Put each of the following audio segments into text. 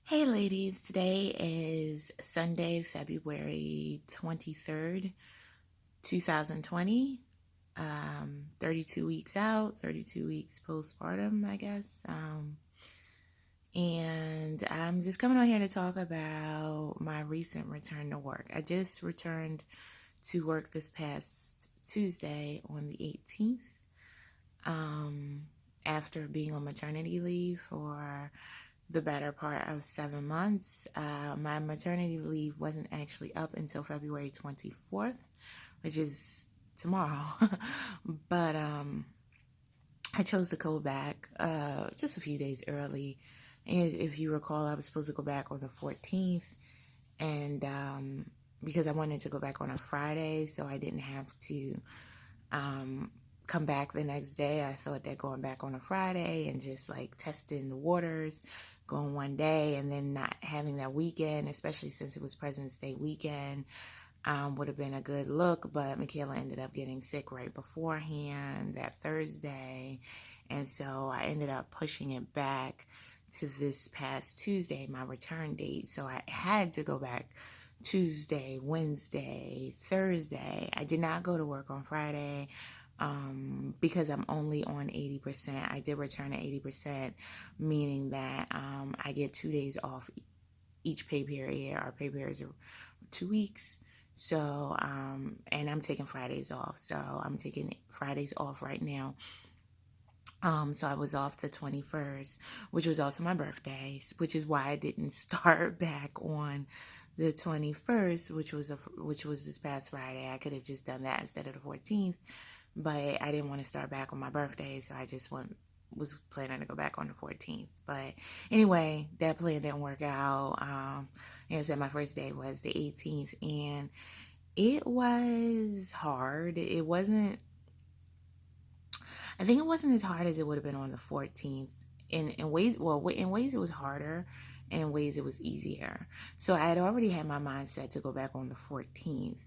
Hey ladies, today is Sunday, February 23rd, 2020. 32 weeks out, 32 weeks postpartum, I guess. And I'm just coming on here to talk about my recent return to work. I just returned to work this past Tuesday on the 18th, after being on maternity leave for the better part of 7 months. My maternity leave wasn't actually up until February 24th, which is tomorrow. But I chose to go back just a few days early. And if you recall, I was supposed to go back on the 14th. And because I wanted to go back on a Friday, so I didn't have to come back the next day. I thought that going back on a Friday and just like testing the waters, going one day and then not having that weekend, especially since it was President's Day weekend, would have been a good look. But Michaela ended up getting sick right beforehand that Thursday. And so I ended up pushing it back to this past Tuesday, my return date. So I had to go back Tuesday, Wednesday, Thursday. I did not go to work on Friday. Because I'm only on 80%. I did return at 80%, meaning that I get 2 days off each pay period. Our pay periods are 2 weeks. So, and I'm taking Fridays off. So I'm taking Fridays off right now. So I was off the 21st, which was also my birthday, which is why I didn't start back on the 21st, which was this past Friday. I could have just done that instead of the 14th. But I didn't want to start back on my birthday, so I just was planning to go back on the 14th. But anyway, that plan didn't work out. Like I said, my first day was the 18th, and it was hard. It wasn't, I think it wasn't as hard as it would have been on the 14th. In ways it was harder, and in ways it was easier. So I had already had my mindset to go back on the 14th.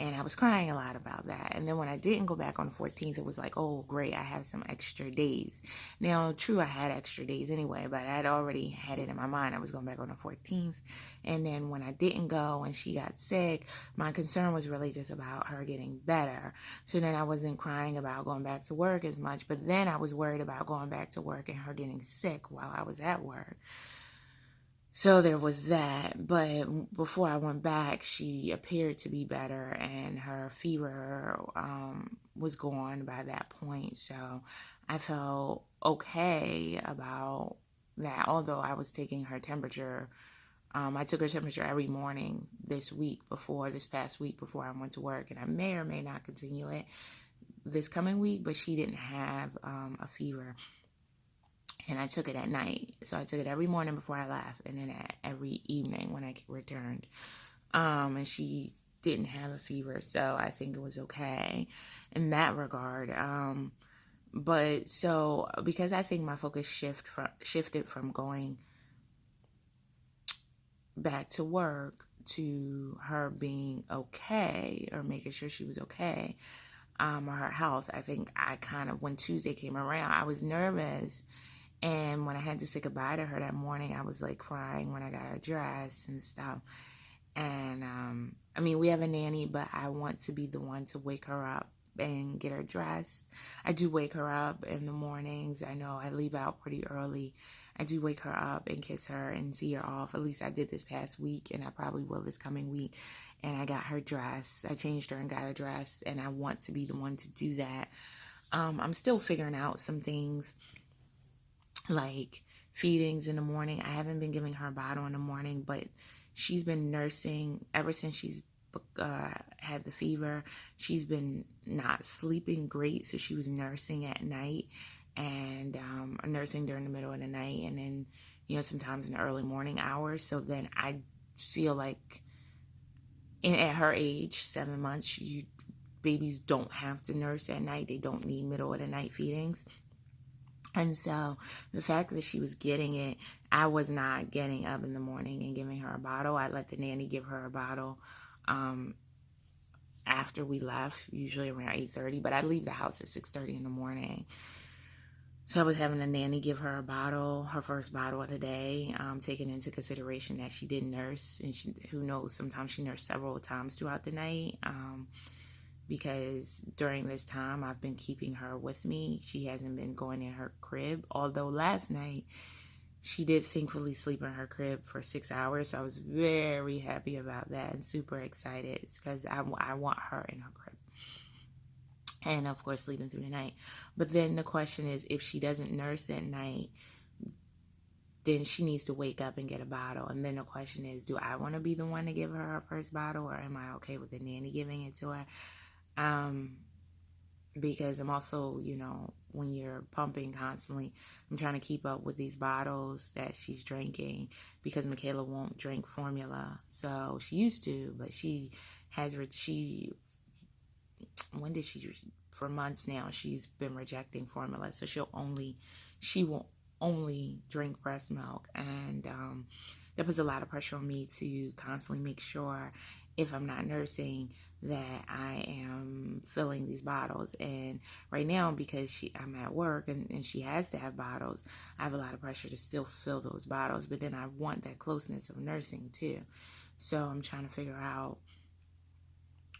And I was crying a lot about that. And then when I didn't go back on the 14th, it was like, oh, great, I have some extra days. Now, true, I had extra days anyway, but I had already had it in my mind I was going back on the 14th. And then when I didn't go and she got sick, my concern was really just about her getting better. So then I wasn't crying about going back to work as much, but then I was worried about going back to work and her getting sick while I was at work. So there was that, but before I went back, she appeared to be better and her fever was gone by that point. So I felt okay about that, although I was taking her temperature. I took her temperature every morning this past week before I went to work, and I may or may not continue it this coming week, but she didn't have a fever. And I took it at night. So I took it every morning before I left, and then every evening when I returned. And she didn't have a fever, so I think it was okay in that regard. But so because I think my focus shifted from going back to work to her being okay, or making sure she was okay, or her health, I think I kind of, when Tuesday came around, I was nervous. And when I had to say goodbye to her that morning, I was like crying when I got her dressed and stuff. And I mean, we have a nanny, but I want to be the one to wake her up and get her dressed. I do wake her up in the mornings. I know I leave out pretty early. I do wake her up and kiss her and see her off. At least I did this past week, and I probably will this coming week. And I got her dressed. I changed her and got her dressed, and I want to be the one to do that. I'm still figuring out some things, like feedings in the morning. I haven't been giving her a bottle in the morning, but she's been nursing ever since she's had the fever. She's been not sleeping great, so she was nursing at night and nursing during the middle of the night, and then sometimes in the early morning hours. So then I feel like at her age, 7 months, babies don't have to nurse at night. They don't need middle of the night feedings. And so the fact that she was getting it, I was not getting up in the morning and giving her a bottle. I let the nanny give her a bottle after we left, usually around 8:30, but I'd leave the house at 6:30 in the morning. So I was having a nanny give her a bottle, her first bottle of the day, taking into consideration that she didn't nurse, and who knows, sometimes she nursed several times throughout the night. Because during this time, I've been keeping her with me. She hasn't been going in her crib, although last night she did thankfully sleep in her crib for 6 hours. So I was very happy about that and super excited because I want her in her crib. And of course, sleeping through the night. But then the question is, if she doesn't nurse at night, then she needs to wake up and get a bottle. And then the question is, do I want to be the one to give her her first bottle, or am I okay with the nanny giving it to her? Because I'm also, when you're pumping constantly, I'm trying to keep up with these bottles that she's drinking, because Michaela won't drink formula. So she used to, but when did she, for months now, she's been rejecting formula. So she will only drink breast milk. And that puts a lot of pressure on me to constantly make sure, if I'm not nursing, that I am filling these bottles. And right now, because I'm at work and she has to have bottles, I have a lot of pressure to still fill those bottles. But then I want that closeness of nursing too. So I'm trying to figure out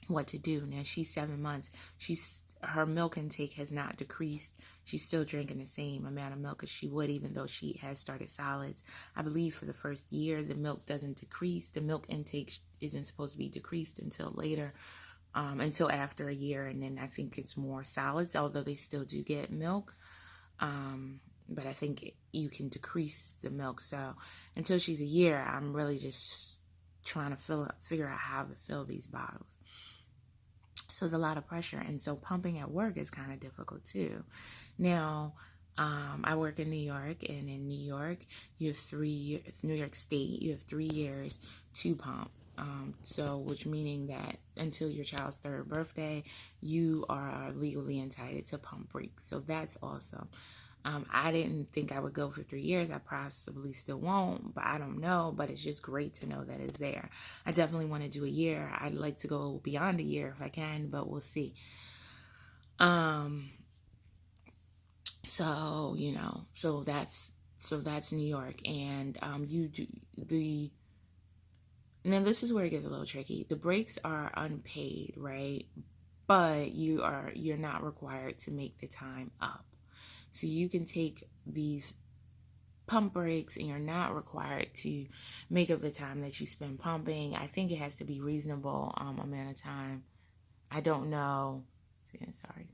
what to do. Now she's 7 months. Her milk intake has not decreased. She's still drinking the same amount of milk as she would, even though she has started solids. I believe for the first year, the milk doesn't decrease. The milk intake isn't supposed to be decreased until later, until after a year. And then I think it's more solids, although they still do get milk. But I think you can decrease the milk. So until she's a year, I'm really just trying to figure out how to fill these bottles. So it's a lot of pressure. And so pumping at work is kind of difficult too. Now, I work in New York, and in New York, you have New York State, you have 3 years to pump. Which meaning that until your child's 3rd birthday, you are legally entitled to pump breaks. So that's awesome. I didn't think I would go for 3 years. I possibly still won't, but I don't know. But it's just great to know that it's there. I definitely want to do a year. I'd like to go beyond a year if I can, but we'll see. So that's New York, and now this is where it gets a little tricky. The breaks are unpaid, right? But you're not required to make the time up. So you can take these pump breaks and you're not required to make up the time that you spend pumping. I think it has to be reasonable amount of time. I don't know. Sorry.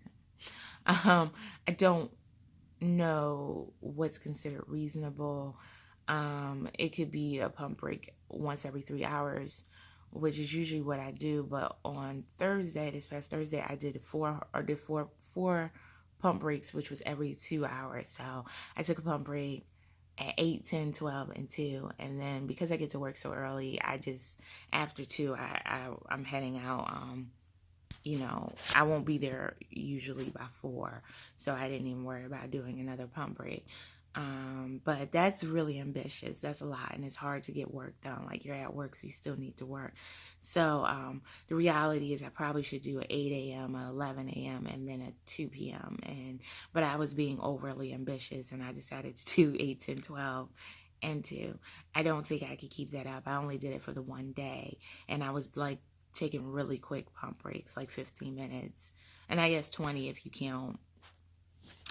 I don't know what's considered reasonable. It could be a pump break once every 3 hours, which is usually what I do. But on this past Thursday, I did four pump breaks, which was every 2 hours. So I took a pump break at 8, 10, 12, and 2. And then because I get to work so early, after 2, I'm heading out. I won't be there usually by 4. So I didn't even worry about doing another pump break. But that's really ambitious. That's a lot, and it's hard to get work done. Like, you're at work, so you still need to work. So the reality is I probably should do an 8 a.m., an 11 a.m., and then a 2 p.m. But I was being overly ambitious, and I decided to do 8, 10, 12, and 2. I don't think I could keep that up. I only did it for the one day, and I was like taking really quick pump breaks, like 15 minutes, and I guess 20 if you count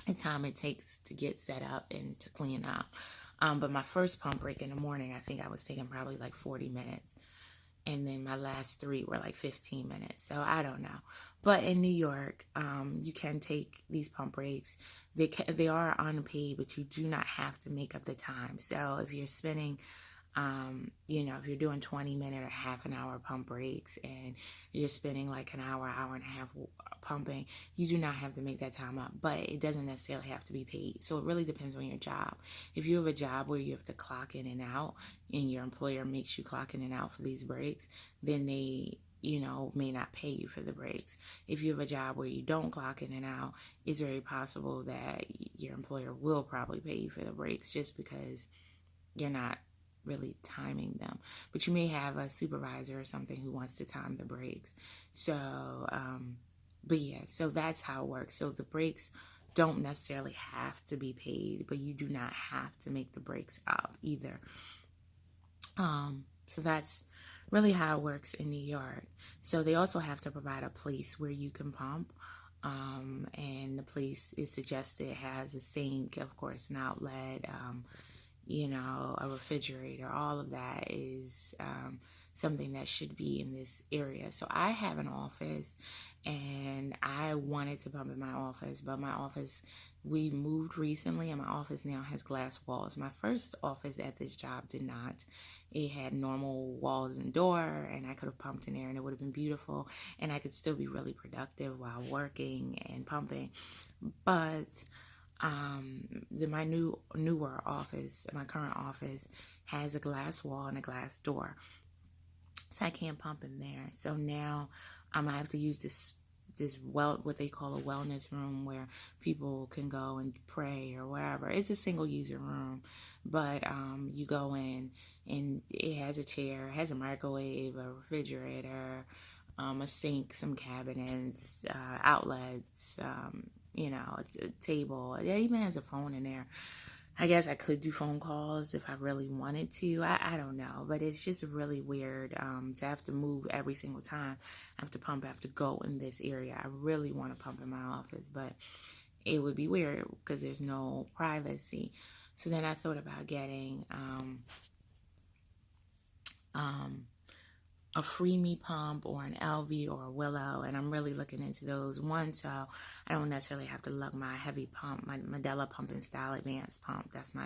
the time it takes to get set up and to clean up. But my first pump break in the morning, I think I was taking probably like 40 minutes. And then my last 3 were like 15 minutes. So I don't know. But in New York, you can take these pump breaks. They are unpaid, but you do not have to make up the time. So if you're spending if you're doing 20-minute or half an hour pump breaks and you're spending like an hour and a half pumping, you do not have to make that time up, but it doesn't necessarily have to be paid. So it really depends on your job. If you have a job where you have to clock in and out and your employer makes you clock in and out for these breaks, then they may not pay you for the breaks. If you have a job where you don't clock in and out, it's very possible that your employer will probably pay you for the breaks just because you're not really timing them. But you may have a supervisor or something who wants to time the breaks. So, so that's how it works. So the breaks don't necessarily have to be paid, but you do not have to make the breaks up either. So that's really how it works in New York. So they also have to provide a place where you can pump. And the place is suggested has a sink, of course, an outlet, a refrigerator. All of that is something that should be in this area. So I have an office, and I wanted to pump in my office, but my office, we moved recently, and my office now has glass walls. My first office at this job did not. It had normal walls and door, and I could have pumped in there, and it would have been beautiful, and I could still be really productive while working and pumping. But my newer office, my current office, has a glass wall and a glass door, so I can't pump in there. So now I have to use this what they call a wellness room, where people can go and pray or wherever. It's a single user room, but you go in, and it has a chair, it has a microwave, a refrigerator, a sink, some cabinets, outlets, a table. It even has a phone in there. I guess I could do phone calls if I really wanted to. I don't know. But it's just really weird to have to move every single time. I have to pump. I have to go in this area. I really want to pump in my office, but it would be weird because there's no privacy. So then I thought about getting a Free Me pump or an LV or a Willow, and I'm really looking into those. One, so I don't necessarily have to lug my heavy pump, my Medela Pump and Style Advanced pump. That's my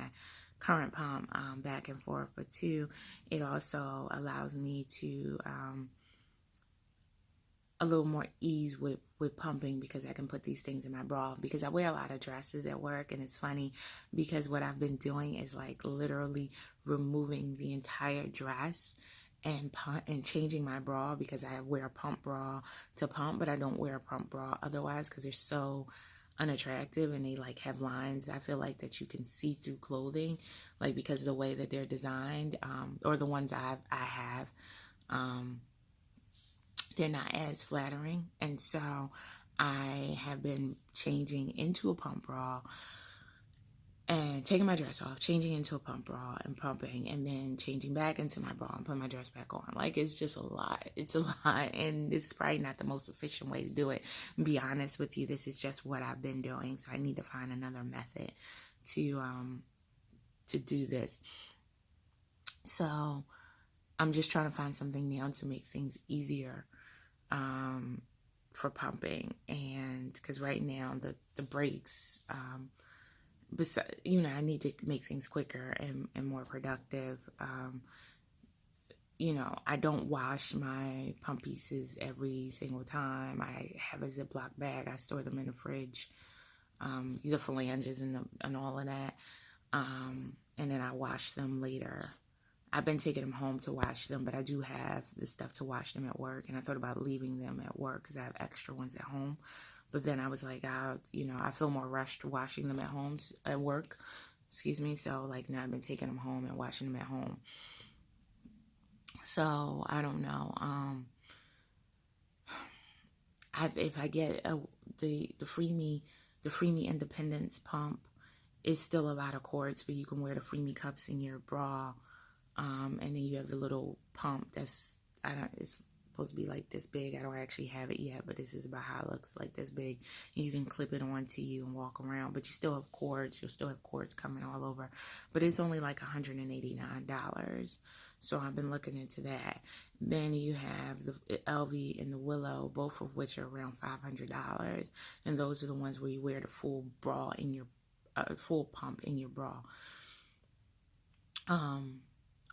current pump, back and forth. But two, it also allows me to a little more ease with pumping, because I can put these things in my bra, because I wear a lot of dresses at work. And it's funny because what I've been doing is like literally removing the entire dress and changing my bra, because I wear a pump bra to pump, but I don't wear a pump bra otherwise, because they're so unattractive and they like have lines. I feel like that you can see through clothing, like because of the way that they're designed, or the ones I have, they're not as flattering. And so I have been changing into a pump bra and taking my dress off, changing into a pump bra and pumping, and then changing back into my bra and putting my dress back on. Like, it's just a lot. It's a lot, and this is probably not the most efficient way to do it. Be honest with you, this is just what I've been doing, so I need to find another method to do this. So I'm just trying to find something now to make things easier for pumping, and because right now the breaks, besides, I need to make things quicker and more productive. I don't wash my pump pieces every single time. I have a Ziploc bag. I store them in the fridge, the phalanges and all of that, and then I wash them later. I've been taking them home to wash them, but I do have the stuff to wash them at work, and I thought about leaving them at work because I have extra ones at home. But then I was like, I feel more rushed washing them at work, so like now I've been taking them home and washing them at home. So I don't know. If I get the Free Me Independence pump, is still a lot of cords, but you can wear the Free Me cups in your bra. And then you have the little pump it's supposed to be like this big. I don't actually have it yet, but this is about how it looks, like this big. And you can clip it onto you and walk around, but you still have cords. You'll still have cords coming all over, but it's only like $189. So I've been looking into that. Then you have the LV and the Willow, both of which are around $500. And those are the ones where you wear the full bra in your, full pump in your bra.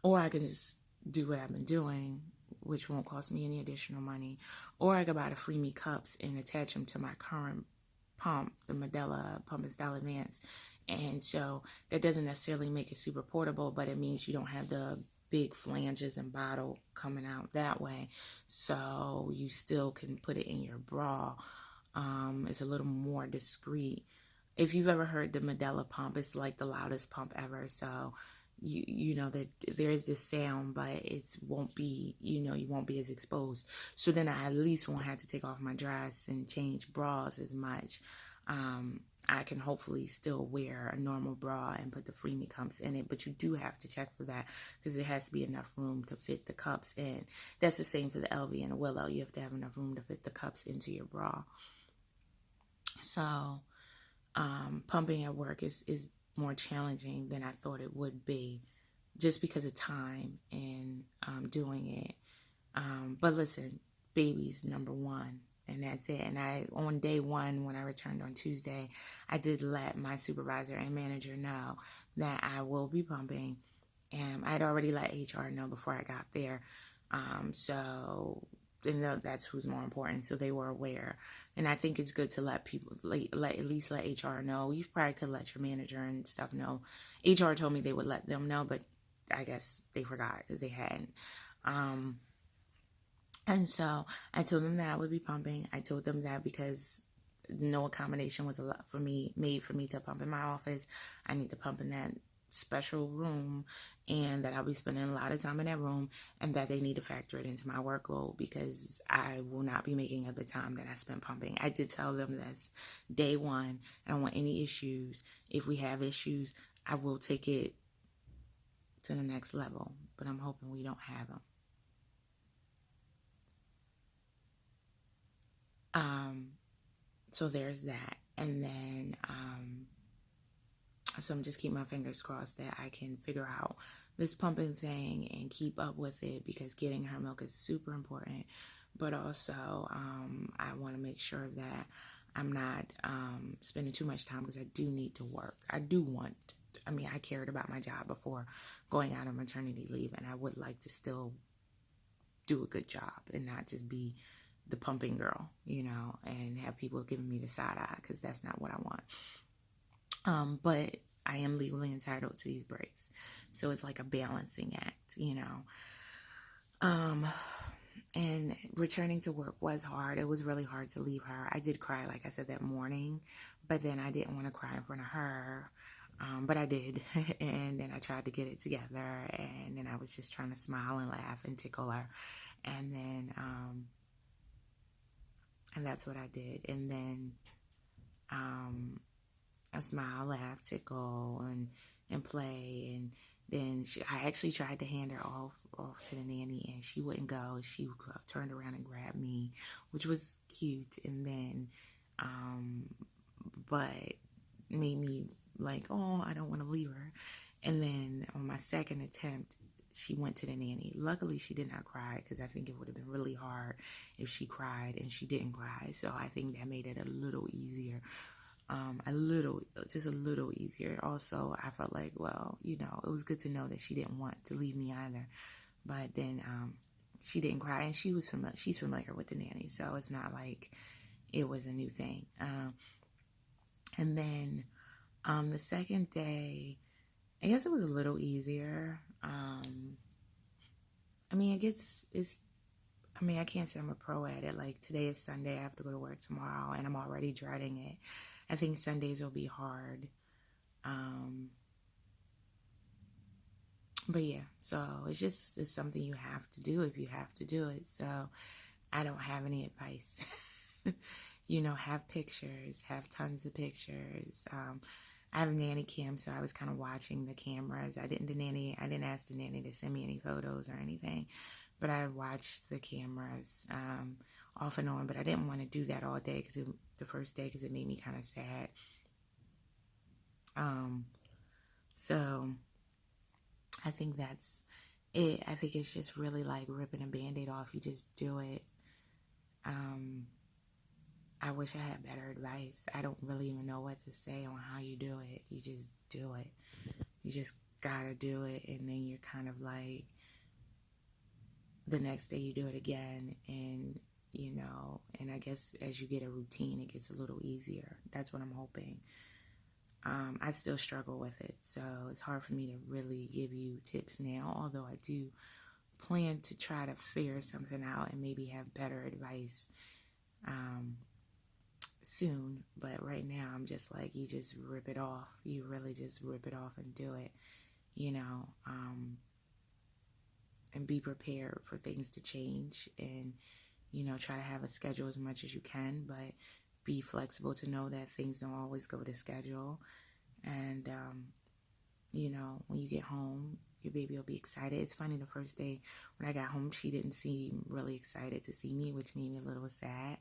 Or I can just do what I've been doing, which won't cost me any additional money. Or I could buy the Free Me cups and attach them to my current pump, the Medela Pump and Style Advanced. And so that doesn't necessarily make it super portable, but it means you don't have the big flanges and bottle coming out that way. So you still can put it in your bra. It's a little more discreet. If you've ever heard the Medela pump, it's like the loudest pump ever. So there is this sound, but it won't be, you won't be as exposed. So then I at least won't have to take off my dress and change bras as much. I can hopefully still wear a normal bra and put the Freemie cups in it, but you do have to check for that because there has to be enough room to fit the cups in. That's the same for the LV and the Willow. You have to have enough room to fit the cups into your bra. So pumping at work is more challenging than I thought it would be, just because of time and doing it. But listen, baby's number one, and that's it. And on day one, when I returned on Tuesday, I did let my supervisor and manager know that I will be pumping. And I'd already let HR know before I got there. So that's who's more important. So they were aware. And I think it's good to let people, at least let HR know. You probably could let your manager and stuff know. HR told me they would let them know, but I guess they forgot because they hadn't. And so I told them that I would be pumping. I told them that because no accommodation was made for me to pump in my office. I need to pump in that special room, and that I'll be spending a lot of time in that room, and that they need to factor it into my workload because I will not be making up the time that I spent pumping. I did tell them this day one. I don't want any issues. If we have issues, I will take it to the next level, but I'm hoping we don't have them. So there's that. And then, so I'm just keeping my fingers crossed that I can figure out this pumping thing and keep up with it, because getting her milk is super important. But also, I want to make sure that I'm not spending too much time, because I do need to work. I cared about my job before going out on maternity leave, and I would like to still do a good job and not just be the pumping girl, and have people giving me the side eye, because that's not what I want. But I am legally entitled to these breaks. So it's like a balancing act, And returning to work was hard. It was really hard to leave her. I did cry, like I said, that morning, but then I didn't want to cry in front of her. But I did. And then I tried to get it together, and then I was just trying to smile and laugh and tickle her. And then, and that's what I did. And then, I smile, laugh, tickle, and play. And then I actually tried to hand her off to the nanny, and she wouldn't go. She turned around and grabbed me, which was cute. And then, but made me like, oh, I don't want to leave her. And then on my second attempt, she went to the nanny. Luckily, she did not cry, because I think it would have been really hard if she cried, and she didn't cry. So I think that made it a little easier. Just a little easier. Also, I felt like, well, it was good to know that she didn't want to leave me either. But then she didn't cry, and she's familiar with the nanny, so it's not like it was a new thing. And then the second day, I guess it was a little easier. I can't say I'm a pro at it. Like, today is Sunday. I have to go to work tomorrow, and I'm already dreading it. I think Sundays will be hard. But yeah, so it's something you have to do if you have to do it. So I don't have any advice. Have pictures, have tons of pictures. I have a nanny cam, so I was kind of watching the cameras. I didn't ask the nanny to send me any photos or anything, but I watched the cameras off and on. But I didn't want to do that all day, the first day, because it made me kind of sad. So I think that's it. I think it's just really like ripping a Band-Aid off. You just do it. I wish I had better advice. I don't really even know what to say on how you do it. You just do it. You just gotta do it, and then you're kind of like, the next day you do it again, and and I guess as you get a routine, it gets a little easier. That's what I'm hoping. I still struggle with it, so it's hard for me to really give you tips now, although I do plan to try to figure something out and maybe have better advice soon. But right now, I'm just like, you just rip it off. You really just rip it off and do it, and be prepared for things to change, and try to have a schedule as much as you can, but be flexible, to know that things don't always go to schedule. And, you know, when you get home, your baby will be excited. It's funny, the first day when I got home, she didn't seem really excited to see me, which made me a little sad.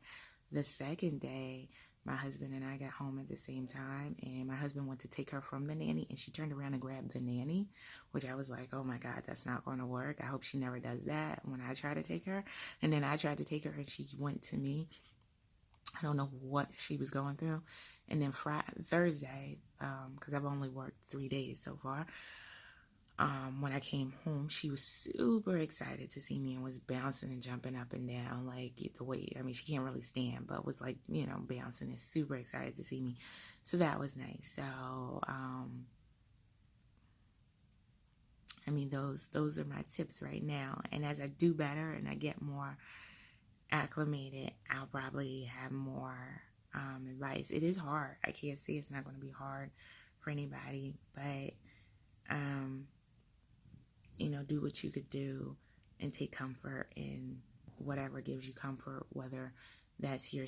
The second day, my husband and I got home at the same time, and my husband went to take her from the nanny, and she turned around and grabbed the nanny, which I was like, oh my God, that's not going to work. I hope she never does that when I try to take her. And then I tried to take her, and she went to me. I don't know what she was going through. And then Thursday, because I've only worked 3 days so far, when I came home, she was super excited to see me and was bouncing and jumping up and down, like the way, I mean, she can't really stand, but was like, you know, bouncing and super excited to see me. So that was nice. So, I mean, those are my tips right now. And as I do better and I get more acclimated, I'll probably have more advice. It is hard. I can't say it's not going to be hard for anybody, but you know, do what you could do and take comfort in whatever gives you comfort, whether that's you're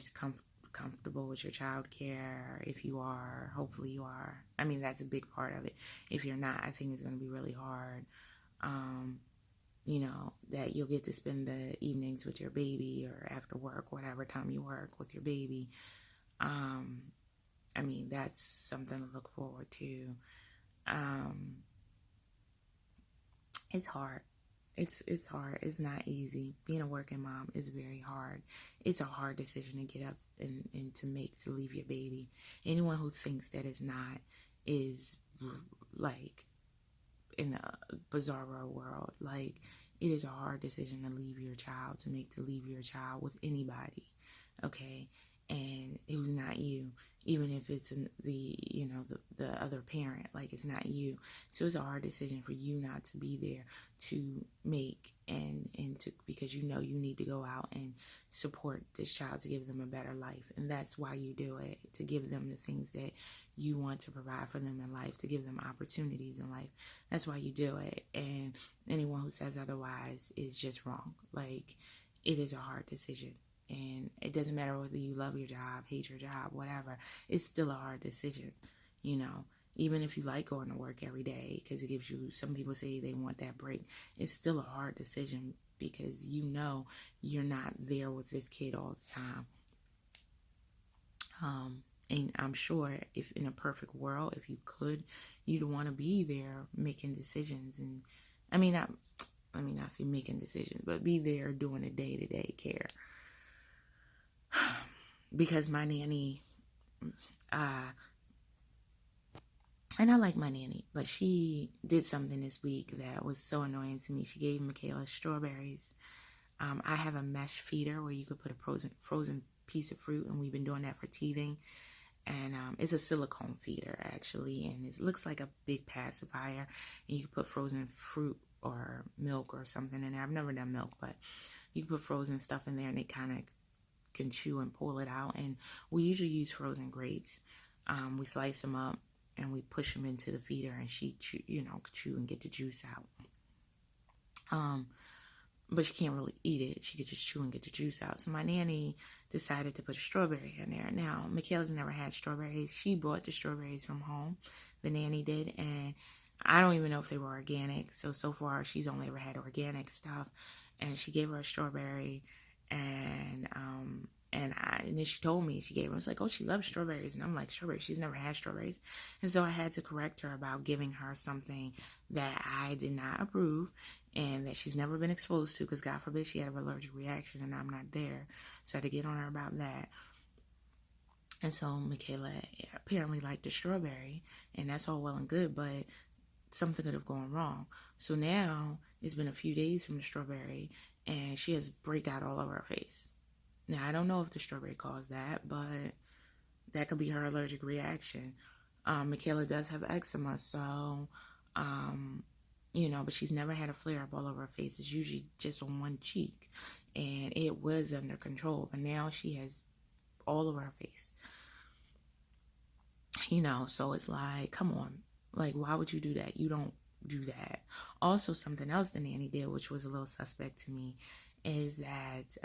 comfortable with your child care. If you are, hopefully you are. I mean, that's a big part of it. If you're not, I think it's going to be really hard. You know, that you'll get to spend the evenings with your baby, or after work, whatever time you work with your baby. I mean, that's something to look forward to. It's hard. It's hard. It's not easy. Being a working mom is very hard. It's a hard decision to get up and to make, to leave your baby. Anyone who thinks that it's not is like in a bizarro world. Like, it is a hard decision to leave your child, to leave your child with anybody, okay? And it was not you, even if it's the other parent, like, it's not you. So it's a hard decision for you not to be there to make and to, because you know you need to go out and support this child to give them a better life. And that's why you do it, to give them the things that you want to provide for them in life, to give them opportunities in life. That's why you do it. And anyone who says otherwise is just wrong. Like, it is a hard decision. And it doesn't matter whether you love your job, hate your job, whatever. It's still a hard decision, you know. Even if you like going to work every day, because it gives you, some people say they want that break. It's still a hard decision, because you know you're not there with this kid all the time. And I'm sure if in a perfect world, if you could, you'd want to be there making decisions. And I mean, not say making decisions, but be there doing the day-to-day care. Because my nanny, and I like my nanny, but she did something this week that was so annoying to me. She gave Michaela strawberries. I have a mesh feeder where you could put a frozen piece of fruit, and we've been doing that for teething. And it's a silicone feeder, actually, and it looks like a big pacifier. And you can put frozen fruit or milk or something in there. I've never done milk, but you can put frozen stuff in there, and it kind of can chew and pull it out. And we usually use frozen grapes. We slice them up and we push them into the feeder, and she chew and get the juice out. But she can't really eat it. She could just chew and get the juice out. So my nanny decided to put a strawberry in there. Now, Michaela's never had strawberries. She bought the strawberries from home. The nanny did. And I don't even know if they were organic. So far, she's only ever had organic stuff. And she gave her a strawberry. And then she told me, she gave her, it's like, oh, she loves strawberries. And I'm like, strawberries? She's never had strawberries. And so I had to correct her about giving her something that I did not approve and that she's never been exposed to, because God forbid she had an allergic reaction and I'm not there. So I had to get on her about that. And so Michaela apparently liked the strawberry, and that's all well and good, but something could have gone wrong. So now it's been a few days from the strawberry, and she has breakout all over her face. Now, I don't know if the strawberry caused that, but that could be her allergic reaction. Michaela does have eczema, so, but she's never had a flare-up all over her face. It's usually just on one cheek, and it was under control, but now she has all over her face. So it's like, come on. Like, why would you do that? You don't do that. Also, something else the nanny did, which was a little suspect to me, is that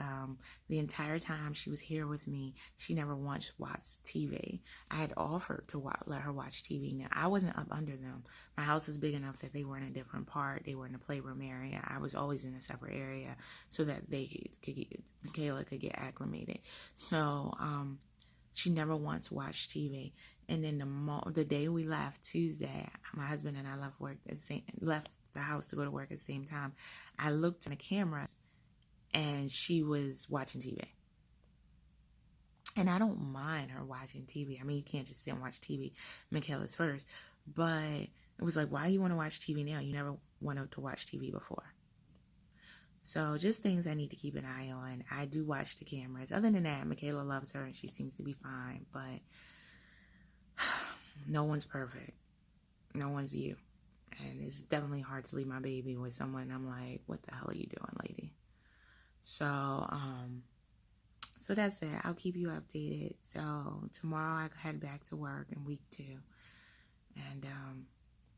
the entire time she was here with me, she never once watched TV. I had offered to let her watch TV. Now, I wasn't up under them. My house is big enough that they were in a different part. They were in the playroom area. I was always in a separate area so that Michaela could get acclimated. So she never once watched TV. And then the day we left, Tuesday, my husband and I left the house to go to work at the same time. I looked at the cameras, and she was watching TV. And I don't mind her watching TV. I mean, you can't just sit and watch TV. Michaela's first. But it was like, why do you want to watch TV now? You never wanted to watch TV before. So just things I need to keep an eye on. I do watch the cameras. Other than that, Michaela loves her and she seems to be fine. But no one's perfect. No one's you. And it's definitely hard to leave my baby with someone. I'm like, what the hell are you doing, lady? So that's it. I'll keep you updated. So tomorrow I head back to work in week 2. And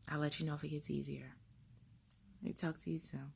I'll let you know if it gets easier. I'll talk to you soon.